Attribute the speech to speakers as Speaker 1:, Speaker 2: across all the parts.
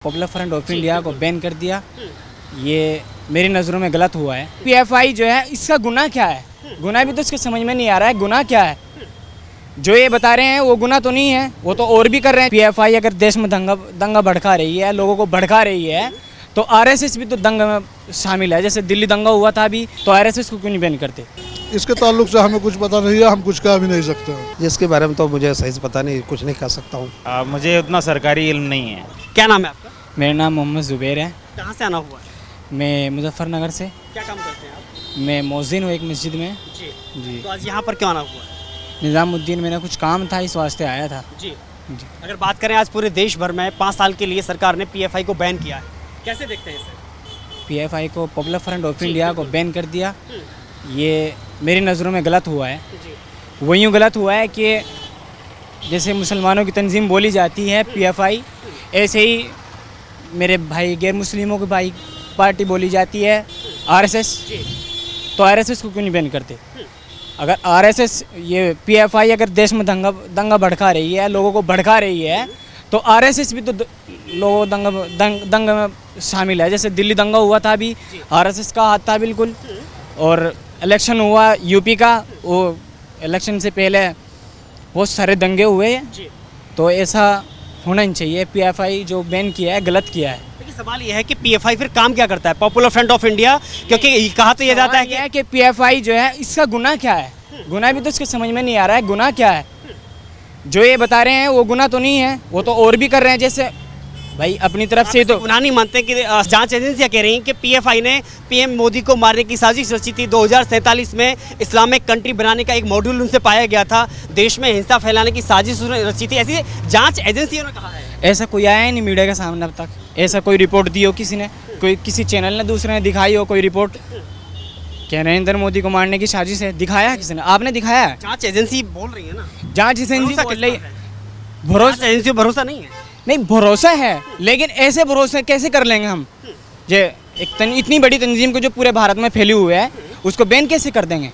Speaker 1: Popular front of India को ban कर दिया, ये मेरी नज़रों में गलत हुआ है। पीएफआई जो है इसका गुनाह क्या है? गुनाह भी तो इसके समझ में नहीं आ रहा है, गुनाह क्या है? जो ये बता रहे हैं वो गुनाह तो नहीं है, वो तो और भी कर रहे हैं। पीएफआई अगर देश में दंगा भड़का रही है, लोगों को भड़का रही है, तो आरएसएस भी तो दंगा में शामिल है। जैसे दिल्ली दंगा हुआ था अभी, तो आरएसएस को क्यों नहीं बैन करते?
Speaker 2: इसके ताल्लुक से हमें कुछ पता नहीं है, हम कुछ कह भी नहीं सकते हैं।
Speaker 3: जिसके बारे में तो मुझे सही से पता नहीं, कुछ नहीं कह सकता हूँ।
Speaker 4: मुझे उतना सरकारी इल्म नहीं है।
Speaker 5: क्या नाम है आपका?
Speaker 1: मेरा नाम मोहम्मद ज़ुबैर है।
Speaker 5: कहाँ से आना हुआ है?
Speaker 1: मैं मुजफ्फरनगर से।
Speaker 5: क्या काम करते हैं आप?
Speaker 1: मैं मौज़िन हूँ एक मस्जिद में।
Speaker 5: जी। तो आज यहाँ पर क्यों आना हुआ है?
Speaker 1: निज़ामुद्दीन मेरा कुछ काम था, इस वास्ते आया था।
Speaker 5: जी। अगर बात करें आज पूरे देश भर में 5 साल के लिए सरकार ने पीएफआई को बैन किया है, कैसे देखते हैं इसे?
Speaker 1: पीएफआई को, पॉपुलर फ्रंट ऑफ इंडिया को बैन कर दिया, ये मेरी नज़रों में गलत हुआ है। वो यूँ गलत हुआ है कि जैसे मुसलमानों की तंजीम बोली जाती है पीएफआई, ऐसे ही मेरे भाई गैर मुस्लिमों की भाई पार्टी बोली जाती है आरएसएस। तो आरएसएस को क्यों नहीं बैन करते? अगर आरएसएस, ये पीएफआई अगर देश में दंगा भड़का रही है, लोगों को भड़का रही है, तो आरएसएस भी तो लोगों दंगा में शामिल है। जैसे दिल्ली दंगा हुआ था अभी, आरएसएस का हाथ था बिल्कुल। और इलेक्शन हुआ यूपी का, वो इलेक्शन से पहले बहुत सारे दंगे हुए हैं। तो ऐसा होना नहीं चाहिए। पीएफआई जो बैन किया है गलत किया है।
Speaker 5: लेकिन सवाल यह है कि पीएफआई फिर काम क्या करता है, पॉपुलर फ्रंट ऑफ इंडिया? क्योंकि कहा तो यह जाता है
Speaker 1: कि पीएफआई जो है इसका गुनाह क्या है? गुनाह भी तो इसके समझ में नहीं आ रहा है, गुनाह क्या है? जो ये बता रहे हैं वो गुनाह तो नहीं है, वो तो और भी कर रहे हैं। जैसे भाई अपनी तरफ से तो
Speaker 5: गुनाह नहीं मानते कि जांच एजेंसियां कह रही हैं कि पीएफआई ने पीएम मोदी को मारने की साजिश रची थी। 2047 में इस्लामिक कंट्री बनाने का एक मॉड्यूल उनसे पाया गया था, देश में हिंसा फैलाने की साजिश रची थी, ऐसी जांच एजेंसियों ने कहा है।
Speaker 1: ऐसा कोई आया ही नहीं मीडिया के सामने अब तक। ऐसा कोई रिपोर्ट दी हो किसी ने, कोई किसी चैनल ने दूसरे ने दिखाई हो कोई रिपोर्ट क्या नरेंद्र मोदी को मारने की साजिश है? दिखाया किसी ने? आपने दिखाया है?
Speaker 5: जांच एजेंसी बोल रही है ना,
Speaker 1: जांच एजेंसी बोल रही है।
Speaker 5: भरोसा एजेंसी भरोसा नहीं है।
Speaker 1: नहीं, भरोसा है, लेकिन ऐसे भरोसा कैसे कर लेंगे हम? जे इतनी बड़ी तंजीम को जो पूरे भारत में फैली हुई है, उसको बैन कैसे कर देंगे?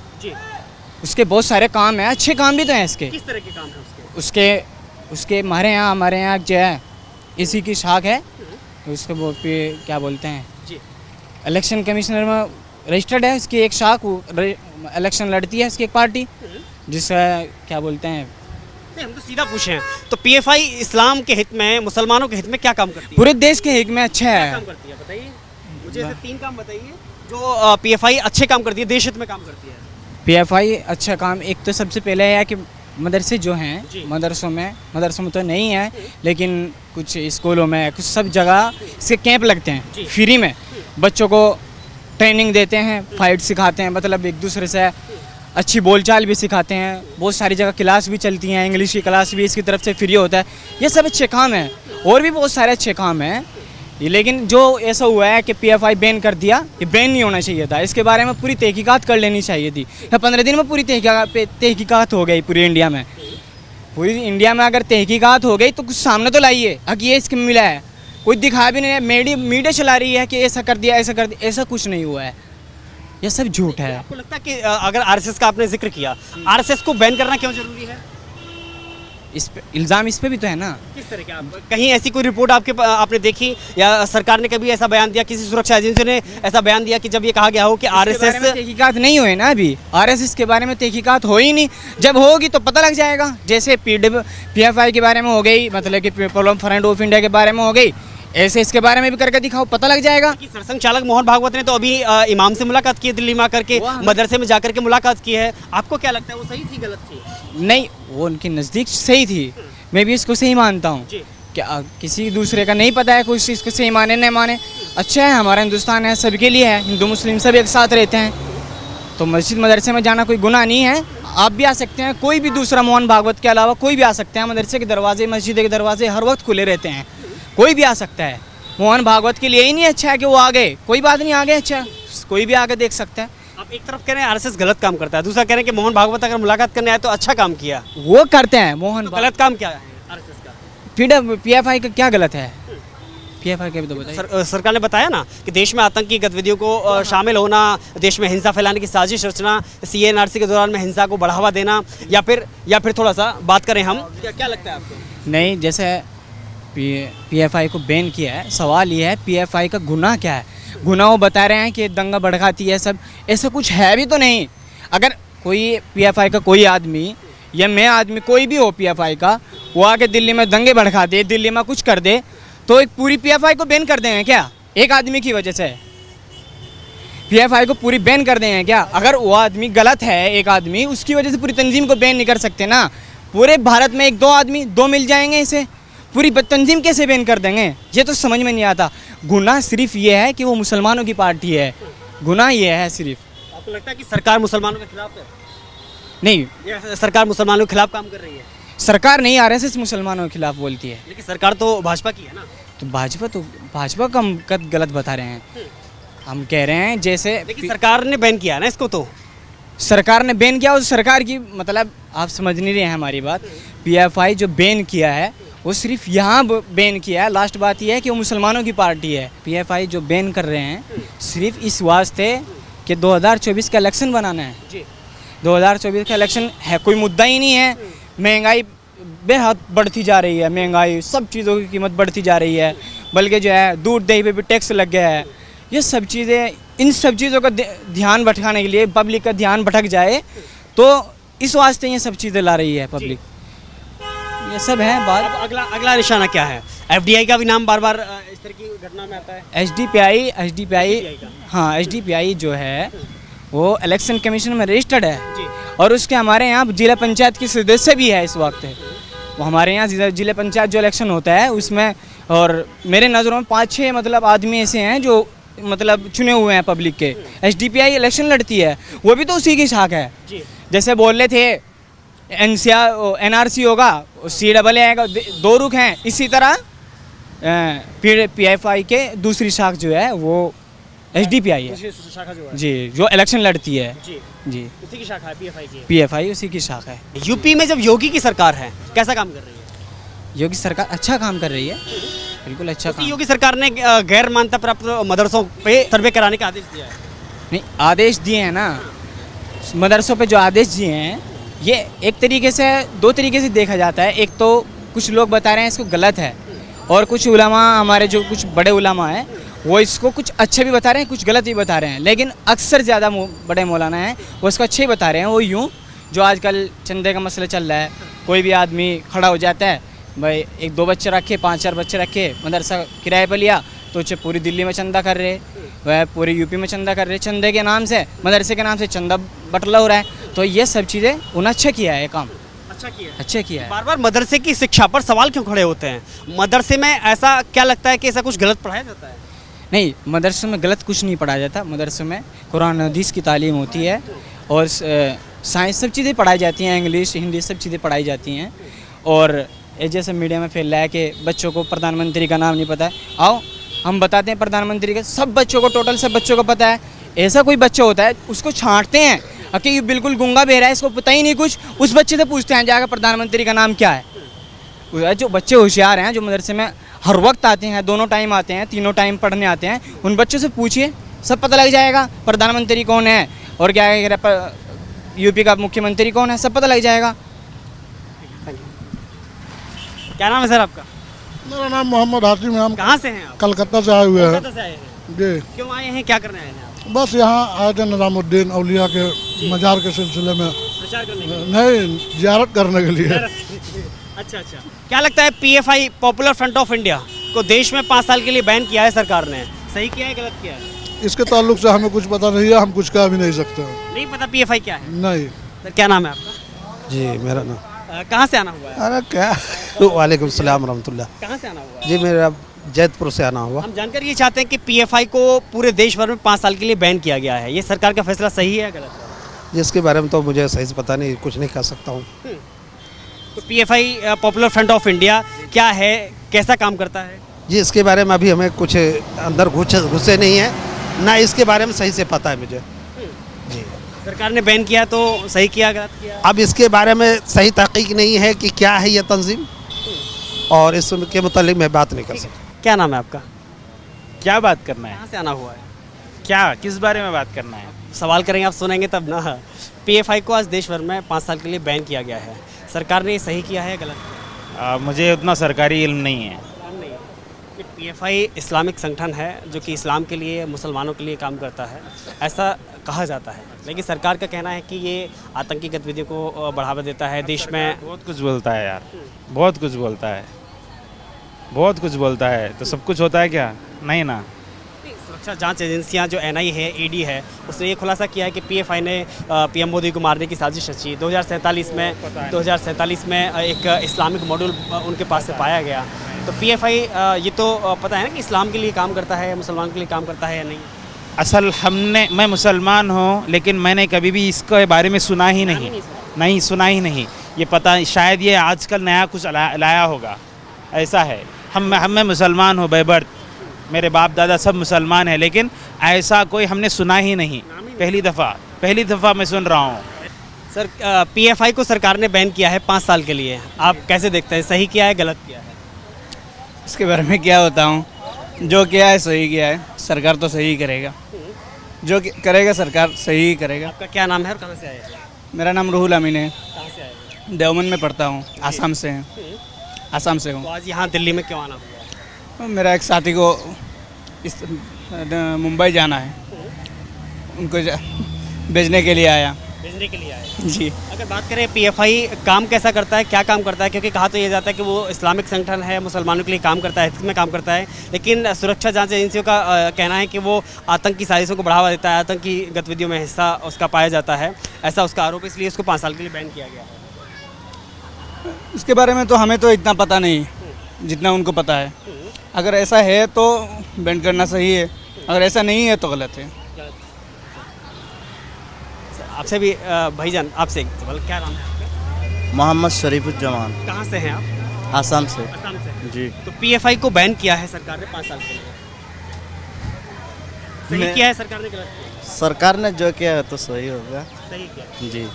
Speaker 1: उसके बहुत सारे काम हैं, अच्छे काम भी तो हैं इसके।
Speaker 5: किस तरह के काम हैं उसके?
Speaker 1: उसके हमारे यहाँ जो है इसी की शाख है, उसको क्या बोलते हैं, इलेक्शन कमिश्नर में रजिस्टर्ड है इसकी एक शाख। इलेक्शन लड़ती है इसकी एक पार्टी, जिसका क्या बोलते हैं।
Speaker 5: नहीं, हम तो सीधा पूछे हैं, तो पीएफआई इस्लाम के हित में, मुसलमानों के हित में क्या काम करती है?
Speaker 1: पूरे देश के हित में अच्छा है।
Speaker 5: क्या काम करती है बताइए मुझे, ऐसे 3 काम बताइए जो पीएफआई अच्छे काम करती है, देश हित में काम करती है।
Speaker 1: पीएफआई अच्छा काम, एक तो सबसे पहले है कि मदरसे जो हैं, मदरसों में तो नहीं है, लेकिन कुछ स्कूलों में, कुछ सब जगह इसके कैंप लगते हैं फ्री में। बच्चों को ट्रेनिंग देते हैं, फाइट सिखाते हैं, मतलब एक दूसरे से अच्छी बोलचाल भी सिखाते हैं। बहुत सारी जगह क्लास भी चलती हैं, इंग्लिश की क्लास भी इसकी तरफ से फ्री होता है। ये सब अच्छे काम हैं, और भी बहुत सारे अच्छे काम हैं। लेकिन जो ऐसा हुआ है कि पीएफआई बैन कर दिया, ये बैन नहीं होना चाहिए था। इसके बारे में पूरी तहकीकात कर लेनी चाहिए थी। 15 दिन में पूरी तहकीकात हो गई पूरी इंडिया में। पूरी इंडिया में अगर तहकीकात हो गई तो कुछ सामने तो लाइए, हक ये इसके मिला है। कोई दिखा भी नहीं है, मीडिया चला रही है कि ऐसा कर दिया, ऐसा कर दिया। ऐसा कुछ नहीं हुआ है, ये सब झूठ है।
Speaker 5: आपको लगता है कि अगर आरएसएस का आपने जिक्र किया, आरएसएस को बैन करना क्यों जरूरी है?
Speaker 1: इस पे इल्ज़ाम इस पे भी तो है ना।
Speaker 5: किस तरह के? कहीं ऐसी कोई रिपोर्ट आपने देखी, या सरकार ने कभी ऐसा बयान दिया, किसी सुरक्षा एजेंसी ने ऐसा बयान दिया कि जब ये कहा गया हो कि आरएसएस
Speaker 1: तहकीकात नहीं हुए ना अभी, आरएसएस के बारे में तहकीकात हो ही नहीं। जब होगी तो पता लग जाएगा। जैसे पीएफआई के बारे में हो गई, मतलब कि पॉपुलर फ्रंट ऑफ इंडिया के बारे में हो गई, ऐसे इसके बारे में भी करके दिखाओ, पता लग जाएगा।
Speaker 5: सरसंघ चालक मोहन भागवत ने तो अभी इमाम से मुलाकात की है, दिल्ली में आकर के मदरसे में जाकर के मुलाकात की है। आपको क्या लगता है, वो सही थी गलत थी?
Speaker 1: नहीं, वो उनके नज़दीक सही थी। मैं भी इसको सही मानता हूँ। क्या किसी दूसरे का नहीं पता है, कुछ इसको सही माने नहीं माने। अच्छा है, हमारा हिंदुस्तान है, सबके लिए है, हिंदू मुस्लिम सब एक साथ रहते हैं। तो मस्जिद मदरसे में जाना कोई गुनाह नहीं है। आप भी आ सकते हैं, कोई भी दूसरा मोहन भागवत के अलावा कोई भी आ सकते हैं। मदरसे के दरवाजे, मस्जिद के दरवाजे हर वक्त खुले रहते हैं, कोई भी आ सकता है। मोहन भागवत के लिए ही नहीं अच्छा है कि वो आ गए, कोई बात नहीं, आ गए, अच्छा, कोई भी आके देख सकता है।
Speaker 5: आप एक तरफ कह रहे हैं आरएसएस गलत काम करता है, दूसरा कह रहे हैं कि मोहन भागवत अगर मुलाकात करने आए तो अच्छा काम किया।
Speaker 1: वो करते हैं मोहन,
Speaker 5: गलत काम क्या है आरएसएस का?
Speaker 1: पीएफआई का क्या गलत है? पीएफआई का भी तो बताइए।
Speaker 5: सरकार ने बताया ना कि देश में आतंकी गतिविधियों को शामिल होना, देश में हिंसा फैलाने की साजिश रचना, सीएनआरसी के दौरान में हिंसा को बढ़ावा देना, या फिर थोड़ा सा बात करें हम, क्या लगता है आपको?
Speaker 1: नहीं, जैसे पीएफआई को बैन किया है। सवाल ये है पीएफआई का गुनाह क्या है? गुनाह वो बता रहे हैं कि दंगा भड़काती है सब, ऐसा कुछ है भी तो नहीं। अगर कोई पीएफआई का कोई आदमी या मैं आदमी कोई भी हो पीएफआई का, वो आके दिल्ली में दंगे भड़का दे, दिल्ली में कुछ कर दे, तो एक पूरी पीएफआई को बैन कर देंगे क्या? एक आदमी की वजह से पीएफआई को पूरी बैन कर देंगे क्या? अगर वो आदमी गलत है, एक आदमी, उसकी वजह से पूरी तंजीम को बैन नहीं कर सकते ना। पूरे भारत में एक दो आदमी दो मिल जाएंगे, इसे पूरी तंजीम कैसे बैन कर देंगे? ये तो समझ में नहीं आता। गुनाह सिर्फ ये है कि वो मुसलमानों की पार्टी है, गुनाह ये है सिर्फ।
Speaker 5: आपको लगता है कि सरकार मुसलमानों के खिलाफ है?
Speaker 1: नहीं,
Speaker 5: या सरकार मुसलमानों के खिलाफ काम कर रही है?
Speaker 1: सरकार नहीं आरएसएस मुसलमानों के खिलाफ बोलती है।
Speaker 5: लेकिन सरकार तो भाजपा की है ना।
Speaker 1: तो भाजपा का हम कद गलत बता रहे हैं। हम कह रहे हैं जैसे
Speaker 5: लेकिन सरकार ने बैन किया है ना इसको, तो
Speaker 1: सरकार ने बैन किया, उस सरकार की मतलब आप समझ नहीं रहे हैं हमारी बात। पीएफआई जो बैन किया है वो सिर्फ यहाँ बैन किया है। लास्ट बात यह है कि वो मुसलमानों की पार्टी है। पीएफआई जो बैन कर रहे हैं सिर्फ इस वास्ते कि 2024 का इलेक्शन बनाना है
Speaker 5: जी।
Speaker 1: 2024 का इलेक्शन है, कोई मुद्दा ही नहीं है। महंगाई बेहद बढ़ती जा रही है, महंगाई सब चीज़ों की कीमत बढ़ती जा रही है, बल्कि जो है दूध दही पे भी टैक्स लग गया है। ये सब चीज़ें, इन सब चीज़ों का ध्यान भटकाने के लिए, पब्लिक का ध्यान भटक जाए, तो इस वास्ते ये सब चीज़ें ला रही है पब्लिक। ये सब है बात।
Speaker 5: अब अगला निशाना क्या है? एफडीआई का भी नाम बार बार इस तरह की घटना में आता है।
Speaker 1: एचडीपीआई हाँ, एचडीपीआई जो है वो इलेक्शन कमीशन में रजिस्टर्ड है
Speaker 5: जी।
Speaker 1: और उसके हमारे यहाँ जिला पंचायत की सदस्य भी है इस वक्त। वो हमारे यहाँ जिला पंचायत जो इलेक्शन होता है उसमें, और मेरे नज़रों में 5-6 मतलब आदमी ऐसे हैं जो मतलब चुने हुए हैं पब्लिक के। एचडीपीआई इलेक्शन लड़ती है, वो भी तो उसी की शाख है
Speaker 5: जी।
Speaker 1: जैसे बोल रहे थे एनआरसी होगा, CAA आएगा, 2 रुख हैं। इसी तरह पीएफआई के दूसरी शाख जो है वो एचडीपीआई है
Speaker 5: शाखा जो है
Speaker 1: जी, जो इलेक्शन लड़ती है
Speaker 5: जी,
Speaker 1: जी।
Speaker 5: उसी की शाखा है पीएफआई की।
Speaker 1: पीएफआई उसी की शाखा है।
Speaker 5: यूपी में जब योगी की सरकार है, कैसा काम कर रही है?
Speaker 1: योगी सरकार अच्छा काम कर रही है, बिल्कुल अच्छा
Speaker 5: क्योंकि
Speaker 1: काम।
Speaker 5: योगी सरकार ने गैर मान्यता प्राप्त मदरसों पे सर्वे कराने का आदेश दिया है।
Speaker 1: नहीं, आदेश दिए हैं ना, मदरसों पे जो आदेश दिए हैं, ये एक तरीके से 2 तरीके से देखा जाता है। एक तो कुछ लोग बता रहे हैं इसको गलत है, और कुछ उलमा, हमारे जो कुछ बड़े उलमा हैं, वो इसको कुछ अच्छा भी बता रहे हैं, कुछ गलत भी बता रहे हैं। लेकिन अक्सर ज़्यादा बड़े मौलाना हैं वो इसको अच्छे ही बता रहे हैं। वो यूँ जो आजकल चंदे का मसला चल रहा है, कोई भी आदमी खड़ा हो जाता है, भाई 1-2 बच्चे रखे, 5-4 बच्चे रखे, मदरसा किराए पर लिया, तो पूरी दिल्ली में चंदा कर रहे, वह पूरी यूपी में चंदा कर रहे, चंदे के नाम से, मदरसे के नाम से चंदा बटला हो रहा है। तो ये सब चीज़ें उन्होंने अच्छा किया है, ये काम अच्छा किया है।
Speaker 5: बार बार मदरसे की शिक्षा पर सवाल क्यों खड़े होते हैं? मदरसे में ऐसा क्या लगता है कि ऐसा कुछ गलत पढ़ाया जाता है?
Speaker 1: नहीं, मदरसे में गलत कुछ नहीं पढ़ाया जाता। मदरसे में कुरान हदीस की तालीम होती है और साइंस सब चीज़ें पढ़ाई जाती हैं, इंग्लिश हिंदी सब चीज़ें पढ़ाई जाती हैं। और ये जैसे मीडिया में फैल रहा है कि बच्चों को प्रधानमंत्री का नाम नहीं पता है, आओ हम बताते हैं प्रधानमंत्री का, सब बच्चों को, टोटल सब बच्चों को पता है। ऐसा कोई बच्चा होता है उसको छांटते हैं कि ये बिल्कुल गूंगा बहरा है, इसको पता ही नहीं कुछ, उस बच्चे से पूछते हैं जाकर प्रधानमंत्री का नाम क्या है। जो बच्चे होशियार हैं, जो मदरसे में हर वक्त आते हैं, दोनों टाइम आते हैं, तीनों टाइम पढ़ने आते हैं, उन बच्चों से पूछिए, सब पता लग जाएगा प्रधानमंत्री कौन है और क्या है, यूपी का मुख्यमंत्री कौन है, सब पता लग जाएगा।
Speaker 5: क्या नाम है सर आपका?
Speaker 2: मेरा नाम मोहम्मद हाशिम है। हम
Speaker 5: कहाँ से हैं आप?
Speaker 2: कलकत्ता से आए हुए हैं
Speaker 5: कलकत्ता से आए हैं।
Speaker 2: जी।
Speaker 5: क्यों आए हैं, क्या करने आए हैं आप?
Speaker 2: बस यहाँ आए थे निज़ामुद्दीन औलिया के मज़ार के सिलसिले में,
Speaker 5: प्रचार करने के लिए?
Speaker 2: नहीं जियारत करने के लिए।
Speaker 5: अच्छा। क्या लगता है PFI popular front of India को देश में 5 साल के लिए बैन किया है सरकार ने, सही किया है गलत किया है?
Speaker 2: इसके ताल्लुक से हमें कुछ पता नहीं है, हम कुछ कह भी नहीं सकते।
Speaker 5: नहीं पता पीएफआई क्या है?
Speaker 2: नहीं।
Speaker 5: सर क्या नाम है आपका?
Speaker 3: जी मेरा नाम,
Speaker 5: कहाँ से आना हुआ है?
Speaker 3: अरे क्या वालेकुम सलाम रहमतुल्लाह।
Speaker 5: कहाँ से आना हुआ है?
Speaker 3: जी मेरा जैतपुर से आना हुआ।
Speaker 5: हम जानकारी ये चाहते हैं कि पीएफआई को पूरे देश भर में 5 साल के लिए बैन किया गया है, ये सरकार का फैसला सही है या गलत है?
Speaker 3: जिसके बारे में तो मुझे सही से पता नहीं, कुछ नहीं कह सकता हूँ।
Speaker 5: तो PFI popular front of India क्या है, कैसा काम करता है?
Speaker 3: जी इसके बारे में अभी हमें कुछ अंदर घुसे नहीं है, ना इसके बारे में सही से पता है मुझे। जी
Speaker 5: सरकार ने बैन किया तो सही किया गलत किया?
Speaker 3: अब इसके बारे में सही तहकीक नहीं है कि क्या है ये तंजीम, और इसके मुतालिक मैं बात नहीं कर सकता।
Speaker 5: क्या नाम है आपका?
Speaker 4: क्या बात करना है?
Speaker 5: कहाँ से आना हुआ है?
Speaker 4: क्या किस बारे में बात करना है?
Speaker 5: सवाल करेंगे, आप सुनेंगे तब ना। पीएफआई को आज देश भर में 5 साल के लिए बैन किया गया है, सरकार ने ये सही किया है या गलत किया?
Speaker 4: मुझे उतना सरकारी इल्म नहीं है।
Speaker 5: पीएफआई इस्लामिक संगठन है जो कि इस्लाम के लिए, मुसलमानों के लिए काम करता है, ऐसा कहा जाता है। लेकिन सरकार का कहना है कि ये आतंकी गतिविधियों को बढ़ावा देता है, देश में
Speaker 4: बहुत कुछ बोलता है यार, बहुत कुछ बोलता है, बहुत कुछ बोलता है। तो सब कुछ होता है क्या? नहीं ना।
Speaker 5: सुरक्षा जांच एजेंसियां जो एनआई है, ईडी है, उसने ये खुलासा किया है कि पीएफआई ने पीएम मोदी को मारने की साजिश रची। 2047 में एक इस्लामिक मॉड्यूल उनके पास से पाया गया। तो पीएफआई ये तो पता है ना कि इस्लाम के लिए काम करता है, मुसलमान के लिए काम करता है या नहीं?
Speaker 4: असल मैं मुसलमान हूँ, लेकिन मैंने कभी भी इसके बारे में सुना ही नहीं सुना ही नहीं। ये पता शायद ये आजकल नया कुछ लाया होगा, ऐसा है। मैं मुसलमान हूँ बाय बर्थ, मेरे बाप दादा सब मुसलमान हैं, लेकिन ऐसा कोई हमने सुना ही नहीं। पहली दफ़ा मैं सुन रहा हूँ।
Speaker 5: सर, पीएफआई को सरकार ने बैन किया है 5 साल के लिए। आप कैसे देखते हैं, सही किया है, गलत किया है?
Speaker 1: इसके बारे में क्या बताऊं, जो किया है सही किया है, सरकार तो सही करेगा, जो करेगा सरकार सही ही करेगा।
Speaker 5: आपका क्या नाम है और कहाँ से आए हैं?
Speaker 1: मेरा नाम रूहुल अमीन है,
Speaker 5: कहाँ से आए हैं?
Speaker 1: देवबंद में पढ़ता हूँ, आसाम से हूँ।
Speaker 5: तो आज यहाँ दिल्ली में क्यों आना हुआ?
Speaker 1: तो मेरा एक साथी को मुंबई जाना है, उनको भेजने के लिए आया
Speaker 5: भेजने के लिए आए।
Speaker 1: जी।
Speaker 5: अगर बात करें पीएफआई काम कैसा करता है, क्या काम करता है, क्योंकि कहा तो ये जाता है कि वो इस्लामिक संगठन है, मुसलमानों के लिए काम करता है, हित में काम करता है, लेकिन सुरक्षा जांच एजेंसियों का कहना है कि वो आतंकी साजिशों को बढ़ावा देता है, आतंकी गतिविधियों में हिस्सा उसका पाया जाता है, ऐसा उसका आरोप, इसलिए उसको 5 साल के लिए बैन किया गया है।
Speaker 1: इसके बारे में तो हमें तो इतना पता नहीं जितना उनको पता है। अगर ऐसा है तो बैन करना सही है, अगर ऐसा नहीं है तो गलत है।
Speaker 5: आपसे भी भाईजान, आपसे एक सवाल, क्या नाम है आपका?
Speaker 6: मोहम्मद शरीफुज्जमान,
Speaker 5: कहाँ से हैं आप?
Speaker 6: आसाम से।
Speaker 5: असम से।
Speaker 6: जी।
Speaker 5: तो पीएफआई को बैन किया है सरकार ने 5 साल के लिए, सही किया है सरकार ने, गलत किया?
Speaker 6: सरकार ने जो किया है तो सही होगा।
Speaker 5: सही किया।
Speaker 6: जी।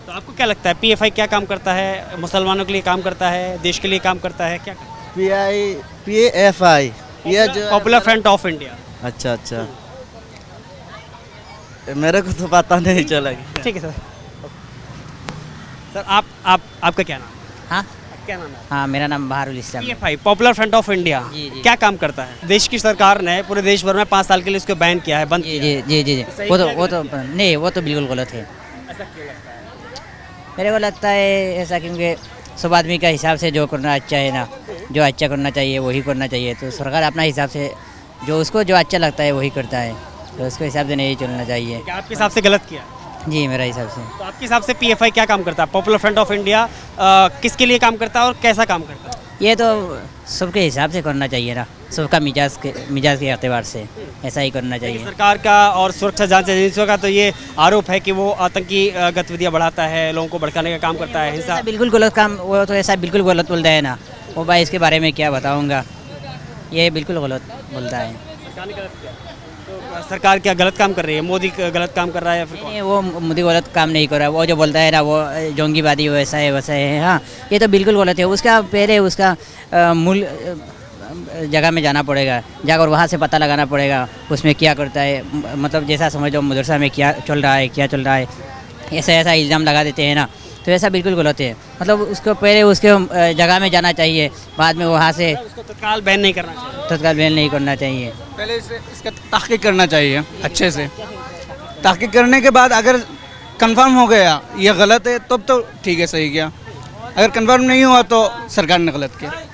Speaker 5: तो आपको क्या लगता है पीएफआई क्या काम करता है, मुसलमानों के लिए काम करता है, देश के लिए काम करता है, क्या करता है?
Speaker 6: PFI ये जो
Speaker 5: पॉपुलर फ्रंट ऑफ इंडिया।
Speaker 6: अच्छा मेरे को तो पता नहीं चला।
Speaker 5: ठीक है सर। सर आपका क्या नाम है?
Speaker 7: हाँ
Speaker 5: क्या नाम है?
Speaker 7: हाँ, मेरा नाम बहारुल इस्लाम है।
Speaker 5: PFI popular front of India
Speaker 7: जी, जी।
Speaker 5: क्या काम करता है? देश की सरकार ने पूरे देश भर में 5 साल के लिए उसको बैन किया है, बंद
Speaker 7: जी
Speaker 5: किया है।
Speaker 7: जी जी जी
Speaker 5: सही
Speaker 7: वो
Speaker 5: किया,
Speaker 7: तो नहीं, वो तो बिल्कुल गलत है।
Speaker 5: ऐसा क्यों लगता है?
Speaker 7: मेरे को लगता है ऐसा, क्योंकि सब आदमी का हिसाब से जो करना अच्छा है ना, जो अच्छा करना चाहिए वही करना चाहिए। तो सरकार अपना हिसाब से जो उसको जो अच्छा लगता है वही करता है, तो उसके हिसाब से नहीं चलना चाहिए।
Speaker 5: क्या आपके हिसाब से गलत किया?
Speaker 7: जी, मेरा हिसाब से।
Speaker 5: तो आपके हिसाब से पीएफआई क्या काम करता है? पॉपुलर फ्रंट ऑफ इंडिया किसके लिए काम करता है और कैसा काम करता है?
Speaker 7: ये तो सबके हिसाब से करना चाहिए ना, सबका मिजाज के एतबार से ऐसा ही करना चाहिए।
Speaker 5: सरकार का और सुरक्षा जांच एजेंसियों का तो ये आरोप है कि वो आतंकी गतिविधियां बढ़ाता है, लोगों को भड़काने का काम करता है, हिंसा।
Speaker 7: ऐसा बिल्कुल गलत काम, वो तो ऐसा बिल्कुल गलत बोलता है ना, वो भाई इसके बारे में क्या बताऊँगा, ये बिल्कुल गलत बोलता है।
Speaker 5: सरकार ने गलत किया। तो सरकार क्या गलत काम कर रही है? मोदी गलत काम कर रहा है या फिर कौन?
Speaker 7: नहीं, वो मोदी गलत काम नहीं कर रहा। वो जो बोलता है ना, वो जोंगीबादी वैसा है वैसा है, हाँ, ये तो बिल्कुल गलत है। उसका पहले उसका मूल जगह में जाना पड़ेगा, जाकर वहाँ से पता लगाना पड़ेगा उसमें क्या करता है। मतलब जैसा समझ लो मदरसा में क्या चल रहा है, ऐसा इल्ज़ाम लगा देते हैं ना, तो ऐसा बिल्कुल गलत है। मतलब उसको पहले उसके जगह में जाना चाहिए, बाद में वहाँ से
Speaker 5: उसको तत्काल बैन नहीं करना चाहिए।
Speaker 7: तत्काल बैन नहीं करना चाहिए।
Speaker 1: पहले इसका तहकीक करना चाहिए अच्छे से। तहकीक करने के बाद अगर कंफर्म हो गया ये गलत है तब तो ठीक है, सही किया। अगर कंफर्म नहीं हुआ तो सरकार ने गलत किया।